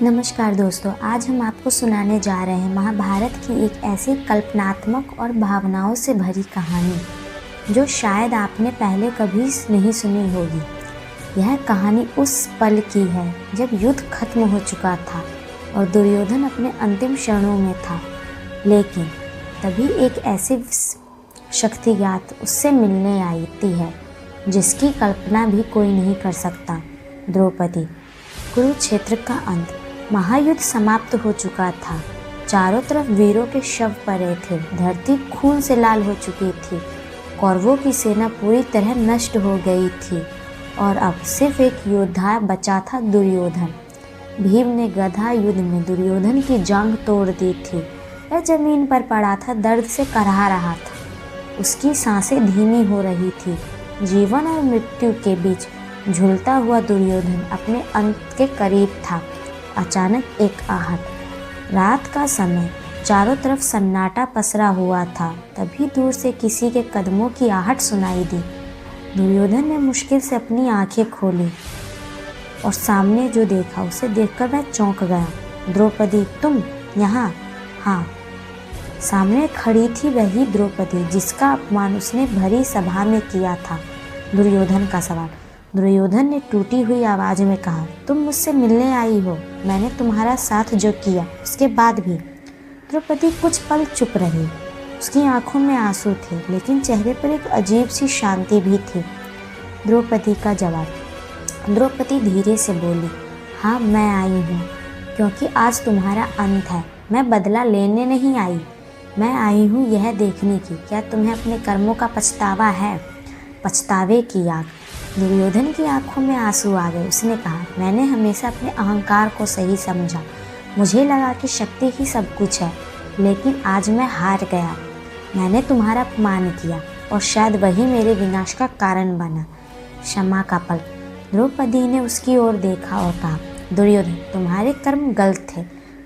नमस्कार दोस्तों, आज हम आपको सुनाने जा रहे हैं महाभारत की एक ऐसी कल्पनात्मक और भावनाओं से भरी कहानी जो शायद आपने पहले कभी नहीं सुनी होगी। यह कहानी उस पल की है जब युद्ध खत्म हो चुका था और दुर्योधन अपने अंतिम क्षणों में था, लेकिन तभी एक ऐसी शक्ति ज्ञात उससे मिलने आती है जिसकी कल्पना भी कोई नहीं कर सकता। द्रौपदी। कुरुक्षेत्र का अंत। महायुद्ध समाप्त हो चुका था। चारों तरफ वीरों के शव पड़े थे। धरती खून से लाल हो चुकी थी। कौरवों की सेना पूरी तरह नष्ट हो गई थी और अब सिर्फ एक योद्धा बचा था, दुर्योधन। भीम ने गदा युद्ध में दुर्योधन की जांघ तोड़ दी थी। वह जमीन पर पड़ा था, दर्द से कराह रहा था। उसकी सांसें धीमी हो रही थी। जीवन और मृत्यु के बीच झूलता हुआ दुर्योधन अपने अंत के करीब था। अचानक एक आहट। रात का समय, चारों तरफ सन्नाटा पसरा हुआ था। तभी दूर से किसी के कदमों की आहट सुनाई दी। दुर्योधन ने मुश्किल से अपनी आंखें खोली और सामने जो देखा उसे देखकर वह चौंक गया। द्रौपदी, तुम यहाँ? हाँ। सामने खड़ी थी वही द्रौपदी जिसका अपमान उसने भरी सभा में किया था। दुर्योधन का सवाल। दुर्योधन ने टूटी हुई आवाज में कहा, तुम मुझसे मिलने आई हो? मैंने तुम्हारा साथ जो किया उसके बाद भी। द्रौपदी कुछ पल चुप रही। उसकी आंखों में आंसू थे, लेकिन चेहरे पर एक अजीब सी शांति भी थी। द्रौपदी का जवाब। द्रौपदी धीरे से बोली, हाँ, मैं आई हूँ क्योंकि आज तुम्हारा अंत है। मैं बदला लेने नहीं आई। मैं आई हूँ यह देखने की क्या तुम्हें अपने कर्मों का पछतावा है। पछतावे की आग। दुर्योधन की आंखों में आंसू आ गए। उसने कहा, मैंने हमेशा अपने अहंकार को सही समझा। मुझे लगा कि शक्ति ही सब कुछ है, लेकिन आज मैं हार गया। मैंने तुम्हारा अपमान किया और शायद वही मेरे विनाश का कारण बना। क्षमा का पल। द्रौपदी ने उसकी ओर देखा और कहा, दुर्योधन, तुम्हारे कर्म गलत थे,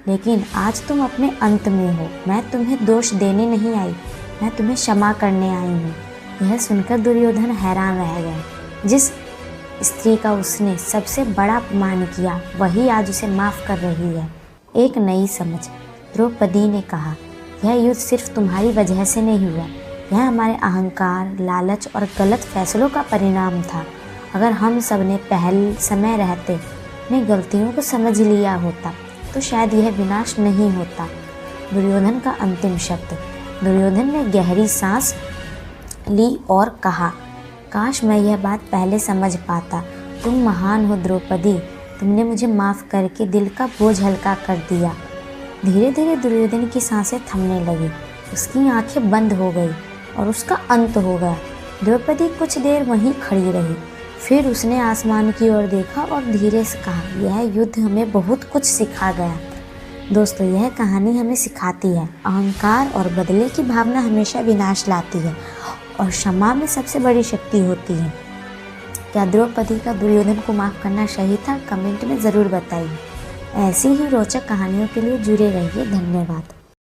लेकिन आज तुम अपने अंत में हो। मैं तुम्हें दोष देने नहीं आई, मैं तुम्हें क्षमा करने आई हूँ। यह सुनकर दुर्योधन हैरान रह गया। जिस स्त्री का उसने सबसे बड़ा अपमान किया वही आज उसे माफ़ कर रही है। एक नई समझ। द्रौपदी ने कहा, यह युद्ध सिर्फ तुम्हारी वजह से नहीं हुआ। यह हमारे अहंकार, लालच और गलत फैसलों का परिणाम था। अगर हम सब ने पहले समय रहते अपनी गलतियों को समझ लिया होता तो शायद यह विनाश नहीं होता। दुर्योधन का अंतिम शब्द। दुर्योधन ने गहरी सांस ली और कहा, काश मैं यह बात पहले समझ पाता। तुम महान हो द्रौपदी, तुमने मुझे माफ़ करके दिल का बोझ हल्का कर दिया। धीरे धीरे दुर्योधन की सांसें थमने लगी। उसकी आंखें बंद हो गई और उसका अंत हो गया। द्रौपदी कुछ देर वहीं खड़ी रही। फिर उसने आसमान की ओर देखा और धीरे से कहा, यह युद्ध हमें बहुत कुछ सिखा गया। दोस्तों, यह कहानी हमें सिखाती है अहंकार और बदले की भावना हमेशा विनाश लाती है और क्षमा में सबसे बड़ी शक्ति होती है। क्या द्रौपदी का दुर्योधन को माफ़ करना सही था? कमेंट में ज़रूर बताइए। ऐसी ही रोचक कहानियों के लिए जुड़े रहिए। धन्यवाद।